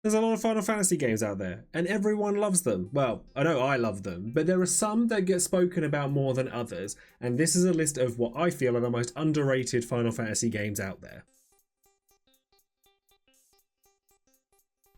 There's a lot of Final Fantasy games out there, and everyone loves them. Well, I know I love them, but there are some that get spoken about more than others, and this is a list of what I feel are the most underrated Final Fantasy games out there.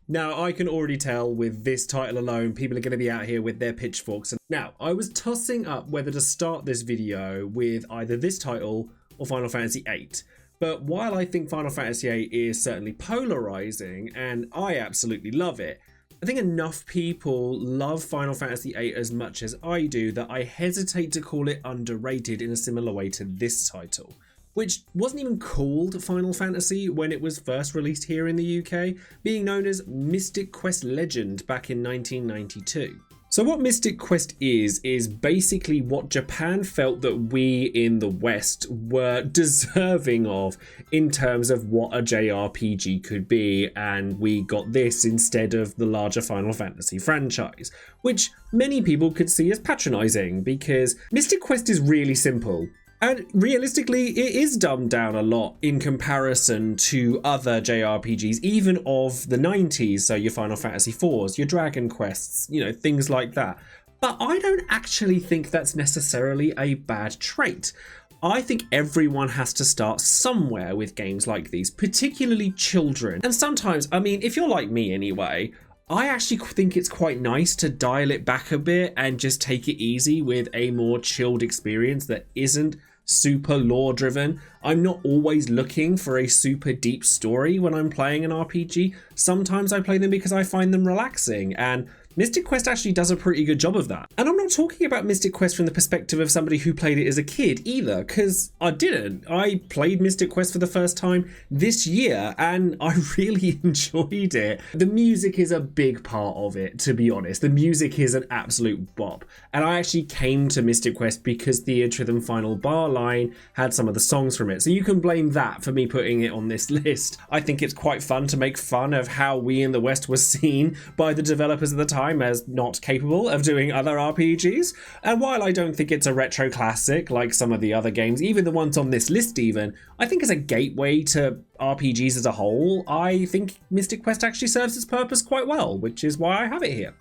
Now, I can already tell with this title alone, people are going to be out here with their pitchforks. Now, I was tossing up whether to start this video with either this title or Final Fantasy VIII. But while I think Final Fantasy VIII is certainly polarizing, and I absolutely love it, I think enough people love Final Fantasy VIII as much as I do that I hesitate to call it underrated in a similar way to this title, which wasn't even called Final Fantasy when it was first released here in the UK, being known as Mystic Quest Legend back in 1992. So what Mystic Quest is basically what Japan felt that we in the West were deserving of in terms of what a JRPG could be, and we got this instead of the larger Final Fantasy franchise, which many people could see as patronizing because Mystic Quest is really simple. And realistically, it is dumbed down a lot in comparison to other JRPGs, even of the 90s, so your Final Fantasy IVs, your Dragon Quests, things like that. But I don't actually think that's necessarily a bad trait. I think everyone has to start somewhere with games like these, particularly children. And sometimes, if you're like me anyway, I actually think it's quite nice to dial it back a bit and just take it easy with a more chilled experience that isn't super lore driven. I'm not always looking for a super deep story when I'm playing an RPG. Sometimes I play them because I find them relaxing, and Mystic Quest actually does a pretty good job of that. And I'm not talking about Mystic Quest from the perspective of somebody who played it as a kid either, because I didn't. I played Mystic Quest for the first time this year, and I really enjoyed it. The music is a big part of it, to be honest. The music is an absolute bop. And I actually came to Mystic Quest because the Rhythm Final Bar line had some of the songs from it. So you can blame that for me putting it on this list. I think it's quite fun to make fun of how we in the West were seen by the developers at the time as not capable of doing other RPGs. And while I don't think it's a retro classic like some of the other games, even the ones on this list even, I think as a gateway to RPGs as a whole, I think Mystic Quest actually serves its purpose quite well, which is why I have it here.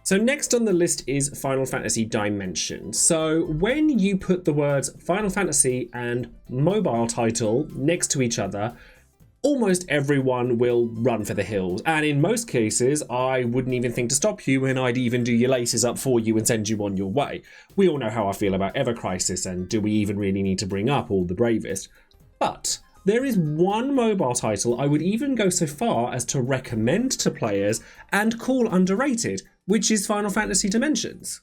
So next on the list is Final Fantasy Dimensions. So when you put the words Final Fantasy and mobile title next to each other, almost everyone will run for the hills. And in most cases, I wouldn't even think to stop you, and I'd even do your laces up for you and send you on your way. We all know how I feel about Ever Crisis, and do we even really need to bring up All the Bravest? But there is one mobile title I would even go so far as to recommend to players and call underrated, which is Final Fantasy Dimensions.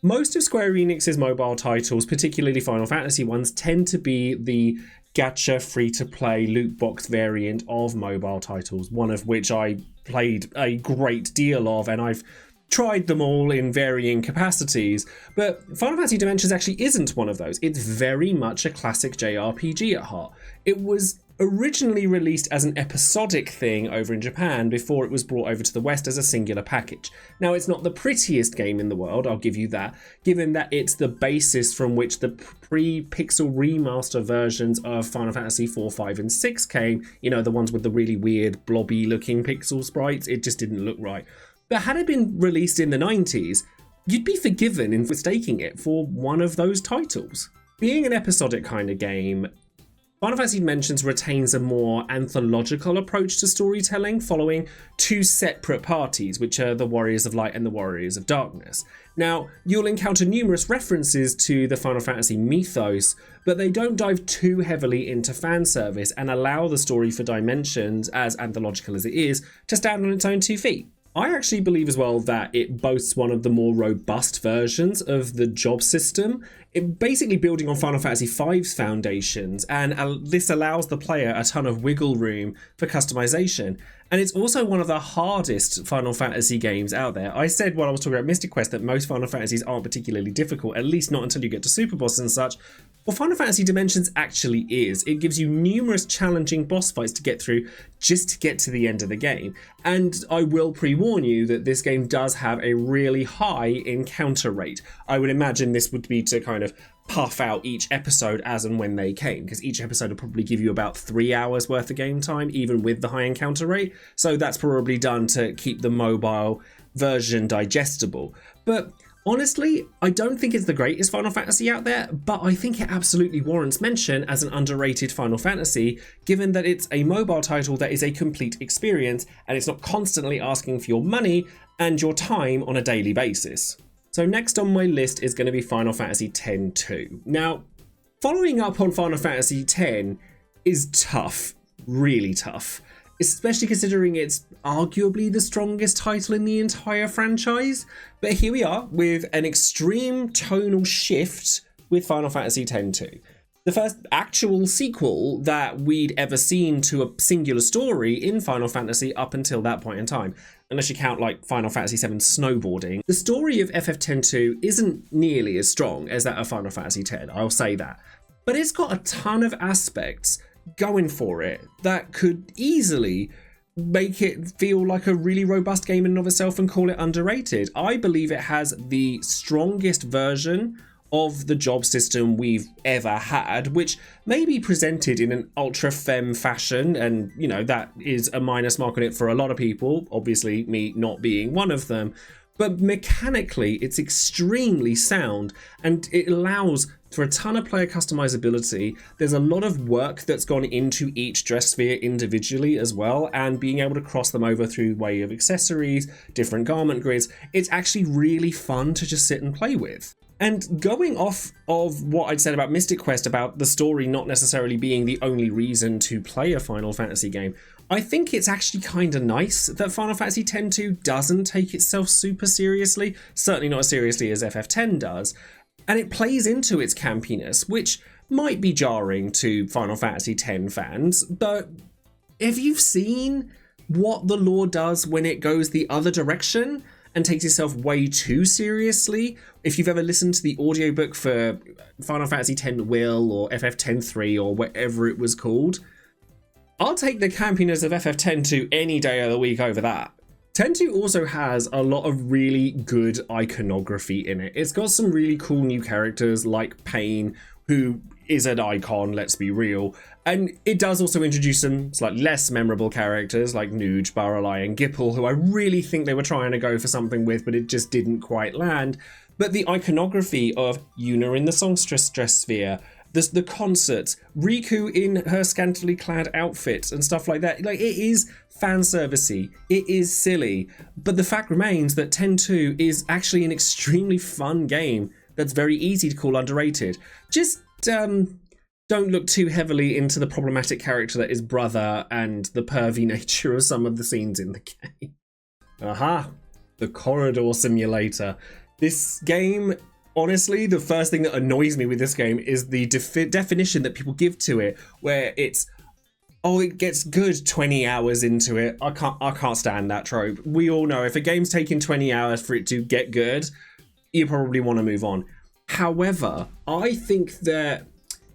Most of Square Enix's mobile titles, particularly Final Fantasy ones, tend to be the gacha free-to-play loot box variant of mobile titles, one of which I played a great deal of, and I've tried them all in varying capacities. But Final Fantasy Dimensions actually isn't one of those. It's very much a classic JRPG at heart. It was originally released as an episodic thing over in Japan before it was brought over to the West as a singular package. Now, it's not the prettiest game in the world, I'll give you that, given that it's the basis from which the pre-pixel remaster versions of Final Fantasy 4, 5, and 6 came, the ones with the really weird blobby looking pixel sprites. It just didn't look right. But had it been released in the 90s, you'd be forgiven in mistaking it for one of those titles. Being an episodic kind of game, Final Fantasy Dimensions retains a more anthological approach to storytelling, following two separate parties, which are the Warriors of Light and the Warriors of Darkness. Now, you'll encounter numerous references to the Final Fantasy mythos, but they don't dive too heavily into fan service and allow the story for Dimensions, as anthological as it is, to stand on its own 2 feet. I actually believe as well that it boasts one of the more robust versions of the job system, basically building on Final Fantasy V's foundations, and this allows the player a ton of wiggle room for customization. And it's also one of the hardest Final Fantasy games out there. I said while I was talking about Mystic Quest that most Final Fantasies aren't particularly difficult, at least not until you get to Super Boss and such. Well, Final Fantasy Dimensions actually is. It gives you numerous challenging boss fights to get through just to get to the end of the game. And I will pre-warn you that this game does have a really high encounter rate. I would imagine this would be to kind of puff out each episode as and when they came, because each episode will probably give you about 3 hours worth of game time, even with the high encounter rate. So that's probably done to keep the mobile version digestible. But honestly, I don't think it's the greatest Final Fantasy out there, but I think it absolutely warrants mention as an underrated Final Fantasy, given that it's a mobile title that is a complete experience and it's not constantly asking for your money and your time on a daily basis. So next on my list is going to be Final Fantasy X-2. Now, following up on Final Fantasy X is tough, really tough, especially considering it's arguably the strongest title in the entire franchise. But here we are with an extreme tonal shift with Final Fantasy X-2. The first actual sequel that we'd ever seen to a singular story in Final Fantasy up until that point in time, unless you count like Final Fantasy VII Snowboarding. The story of FF10-2 isn't nearly as strong as that of Final Fantasy X, I'll say that. But it's got a ton of aspects going for it that could easily make it feel like a really robust game in and of itself and call it underrated. I believe it has the strongest version of the job system we've ever had, which may be presented in an ultra femme fashion, and you know, that is a minus mark on it for a lot of people, obviously me not being one of them. But mechanically it's extremely sound and it allows for a ton of player customizability. There's a lot of work that's gone into each dress sphere individually as well, and being able to cross them over through way of accessories, different garment grids. It's actually really fun to just sit and play with. And going off of what I'd said about Mystic Quest, about the story not necessarily being the only reason to play a Final Fantasy game, I think it's actually kind of nice that Final Fantasy X-2 doesn't take itself super seriously, certainly not as seriously as FF10 does, and it plays into its campiness, which might be jarring to Final Fantasy X fans, but if you've seen what the lore does when it goes the other direction and takes itself way too seriously, if you've ever listened to the audiobook for Final Fantasy X Will or FF10-3 or whatever it was called, I'll take the campiness of FF10-2 any day of the week over that. X-2 also has a lot of really good iconography in it. It's got some really cool new characters like Pain, who is an icon, let's be real. And it does also introduce some slightly less memorable characters like Nuge, Baralai and Gipple, who I really think they were trying to go for something with, but it just didn't quite land. But the iconography of Yuna in the songstress dress sphere, the concerts, Riku in her scantily clad outfits and stuff like that, like, it is fan servicey, it is silly, but the fact remains that X-2 is actually an extremely fun game that's very easy to call underrated. Just don't look too heavily into the problematic character that is Brother and the pervy nature of some of the scenes in the game. Aha, the corridor simulator. This game, honestly, the first thing that annoys me with this game is the definition that people give to it, where it's, oh, it gets good 20 hours into it. I can't stand that trope. We all know if a game's taking 20 hours for it to get good, you probably want to move on. However, I think that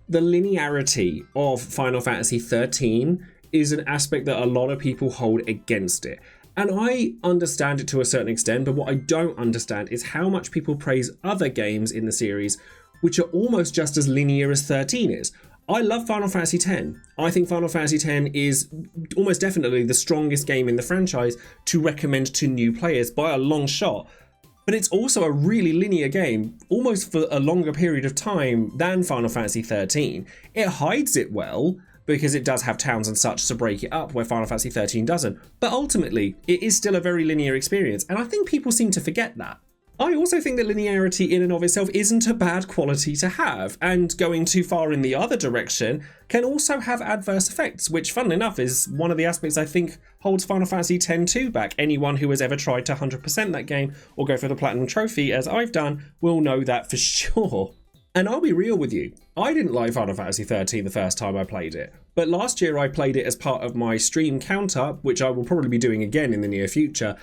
the linearity of Final Fantasy XIII is an aspect that a lot of people hold against it. And I understand it to a certain extent, but what I don't understand is how much people praise other games in the series which are almost just as linear as 13 is. I love Final Fantasy X. I think Final Fantasy X is almost definitely the strongest game in the franchise to recommend to new players by a long shot. But it's also a really linear game, almost for a longer period of time than Final Fantasy XIII. It hides it well, because it does have towns and such to break it up, where Final Fantasy XIII doesn't. But ultimately, it is still a very linear experience, and I think people seem to forget that. I also think that linearity in and of itself isn't a bad quality to have, and going too far in the other direction can also have adverse effects, which, funnily enough, is one of the aspects I think holds Final Fantasy X-2 back. Anyone who has ever tried to 100% that game or go for the Platinum Trophy, as I've done, will know that for sure. And I'll be real with you, I didn't like Final Fantasy XIII the first time I played it, but last year I played it as part of my stream count-up, which I will probably be doing again in the near future,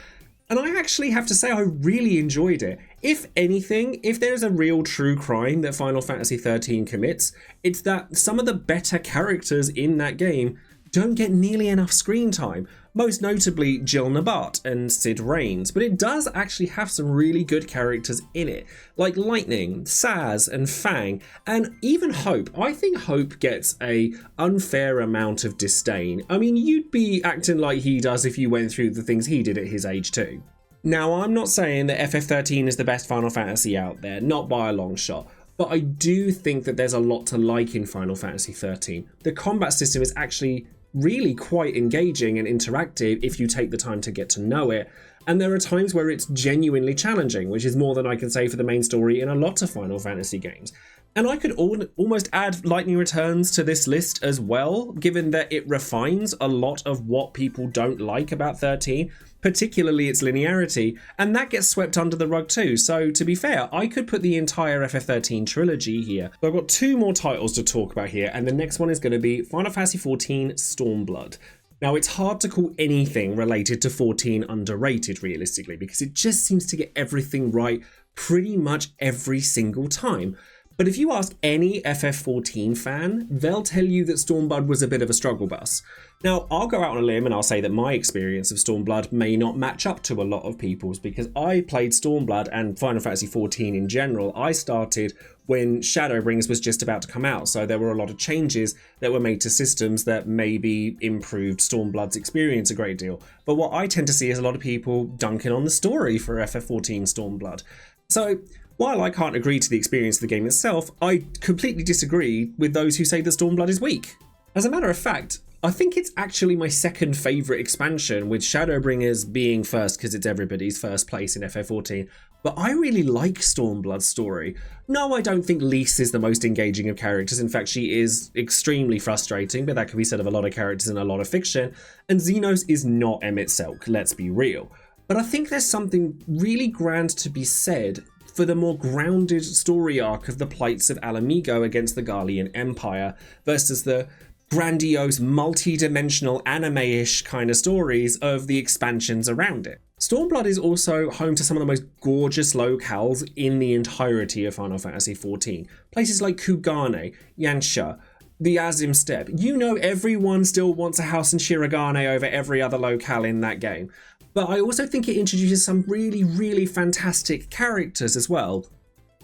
and I actually have to say I really enjoyed it. If anything, if there's a real true crime that Final Fantasy XIII commits, it's that some of the better characters in that game don't get nearly enough screen time. most notably Jill Nabat and Sid Raines, but it does actually have some really good characters in it, like Lightning, Saz and Fang, and even Hope. I think Hope gets a unfair amount of disdain. I mean, you'd be acting like he does if you went through the things he did at his age too. Now, I'm not saying that FF13 is the best Final Fantasy out there, not by a long shot, but I do think that there's a lot to like in Final Fantasy 13. The combat system is actually really quite engaging and interactive if you take the time to get to know it, and there are times where it's genuinely challenging, which is more than I can say for the main story in a lot of Final Fantasy games. And I could almost add Lightning Returns to this list as well, given that it refines a lot of what people don't like about 13, particularly its linearity, and that gets swept under the rug too. So to be fair, I could put the entire FF13 trilogy here. So I've got two more titles to talk about here, and the next one is going to be Final Fantasy XIV Stormblood. Now, it's hard to call anything related to 14 underrated, realistically, because it just seems to get everything right pretty much every single time. But if you ask any FF14 fan, they'll tell you that Stormblood was a bit of a struggle bus. Now, I'll go out on a limb and I'll say that my experience of Stormblood may not match up to a lot of people's, because I played Stormblood and Final Fantasy XIV in general. I started when Shadowbringers was just about to come out, so there were a lot of changes that were made to systems that maybe improved Stormblood's experience a great deal. But what I tend to see is a lot of people dunking on the story for FF14 Stormblood. So, while I can't agree to the experience of the game itself, I completely disagree with those who say that Stormblood is weak. As a matter of fact, I think it's actually my second favourite expansion, with Shadowbringers being first because it's everybody's first place in FF14. But I really like Stormblood's story. No, I don't think Lise is the most engaging of characters. In fact, she is extremely frustrating, but that can be said of a lot of characters in a lot of fiction. And Xenos is not Emmett Selk, let's be real. But I think there's something really grand to be said for the more grounded story arc of the plights of Alamigo against the Garlean Empire versus the grandiose, multi-dimensional, anime-ish kind of stories of the expansions around it. Stormblood is also home to some of the most gorgeous locales in the entirety of Final Fantasy XIV. Places like Kugane, Yansha, the Azim Steppe. You know, everyone still wants a house in Shirogane over every other locale in that game. But I also think it introduces some really, really fantastic characters as well,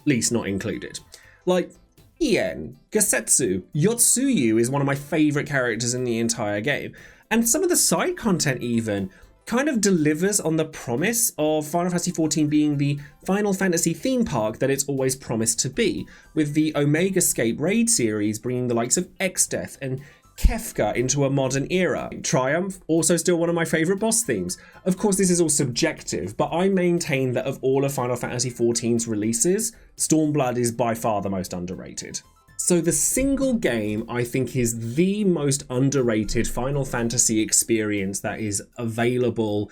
Lise not included. Like Ien, Gasetsu, Yotsuyu is one of my favourite characters in the entire game. And some of the side content even kind of delivers on the promise of Final Fantasy XIV being the Final Fantasy theme park that it's always promised to be, with the Omega Scape raid series bringing the likes of Exdeath and Kefka into a modern era. Triumph, also still one of my favourite boss themes. Of course, this is all subjective, but I maintain that of all of Final Fantasy XIV's releases, Stormblood is by far the most underrated. So the single game I think is the most underrated Final Fantasy experience that is available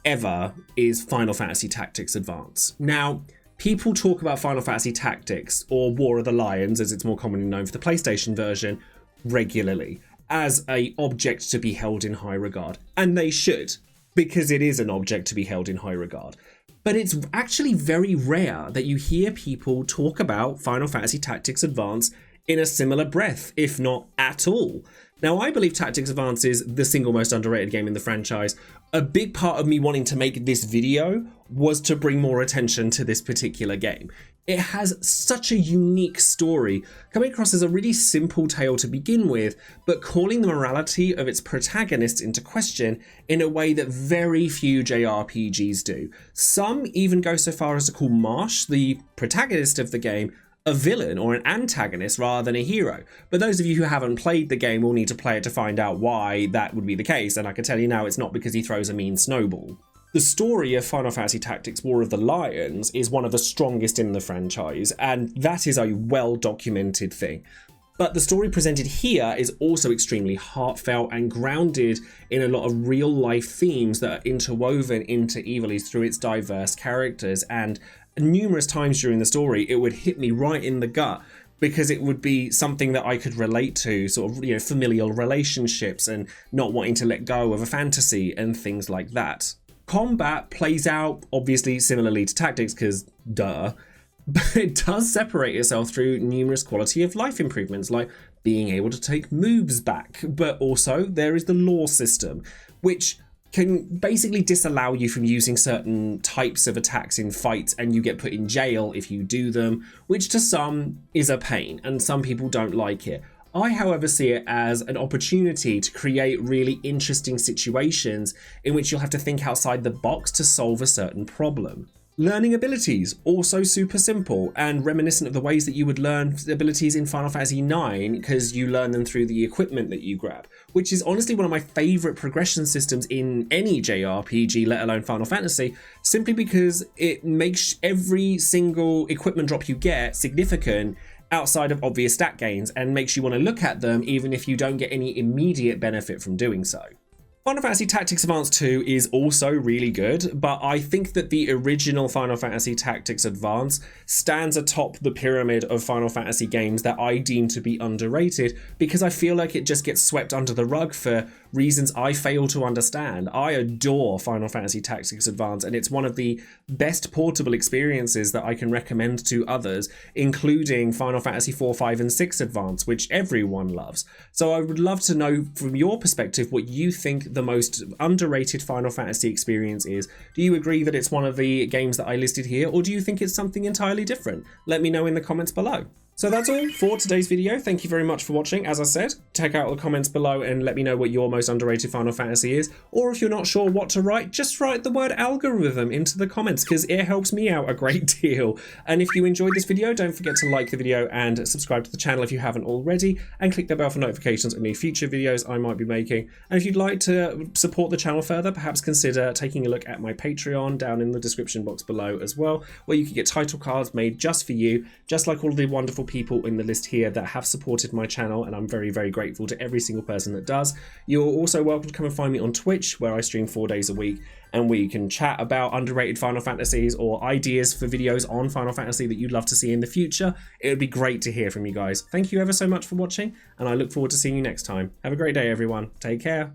ever is Final Fantasy Tactics Advance. Now, people talk about Final Fantasy Tactics, or War of the Lions as it's more commonly known for the PlayStation version, regularly as an object to be held in high regard. And they should, because it is an object to be held in high regard. But it's actually very rare that you hear people talk about Final Fantasy Tactics Advance in a similar breath, if not at all. Now, I believe Tactics Advance is the single most underrated game in the franchise. A big part of me wanting to make this video was to bring more attention to this particular game. It has such a unique story, coming across as a really simple tale to begin with, but calling the morality of its protagonists into question in a way that very few JRPGs do. Some even go so far as to call Marsh, the protagonist of the game, a villain or an antagonist rather than a hero. But those of you who haven't played the game will need to play it to find out why that would be the case, and I can tell you now it's not because he throws a mean snowball. The story of Final Fantasy Tactics War of the Lions is one of the strongest in the franchise, and that is a well-documented thing. But the story presented here is also extremely heartfelt and grounded in a lot of real-life themes that are interwoven into Ivalice through its diverse characters, and numerous times during the story it would hit me right in the gut because it would be something that I could relate to, sort of, you know, familial relationships and not wanting to let go of a fantasy and things like that. Combat plays out obviously similarly to Tactics because duh, but it does separate itself through numerous quality of life improvements like being able to take moves back, but also there is the lore system, which can basically disallow you from using certain types of attacks in fights, and you get put in jail if you do them, which to some is a pain, and some people don't like it. I, however, see it as an opportunity to create really interesting situations in which you'll have to think outside the box to solve a certain problem. Learning abilities, also super simple and reminiscent of the ways that you would learn abilities in Final Fantasy IX, because you learn them through the equipment that you grab, which is honestly one of my favourite progression systems in any JRPG, let alone Final Fantasy, simply because it makes every single equipment drop you get significant outside of obvious stat gains, and makes you want to look at them even if you don't get any immediate benefit from doing so. Final Fantasy Tactics Advance 2 is also really good, but I think that the original Final Fantasy Tactics Advance stands atop the pyramid of Final Fantasy games that I deem to be underrated, because I feel like it just gets swept under the rug for reasons I fail to understand. I adore Final Fantasy Tactics Advance, and it's one of the best portable experiences that I can recommend to others, including Final Fantasy 4, 5, and 6 Advance, which everyone loves. So I would love to know from your perspective what you think the most underrated Final Fantasy experience is. Do you agree that it's one of the games that I listed here, or do you think it's something entirely different? Let me know in the comments below. So that's all for today's video. Thank you very much for watching. As I said, check out the comments below and let me know what your most underrated Final Fantasy is. Or if you're not sure what to write, just write the word algorithm into the comments, because it helps me out a great deal. And if you enjoyed this video, don't forget to like the video and subscribe to the channel if you haven't already, and click the bell for notifications on any future videos I might be making. And if you'd like to support the channel further, perhaps consider taking a look at my Patreon down in the description box below as well, where you can get title cards made just for you, just like all the wonderful people in the list here that have supported my channel, and I'm very, very grateful to every single person that does. You're also welcome to come and find me on Twitch, where I stream 4 days a week, and we can chat about underrated Final Fantasies or ideas for videos on Final Fantasy that you'd love to see in the future. It would be great to hear from you guys. Thank you ever so much for watching, and I look forward to seeing you next time. Have a great day, everyone. Take care.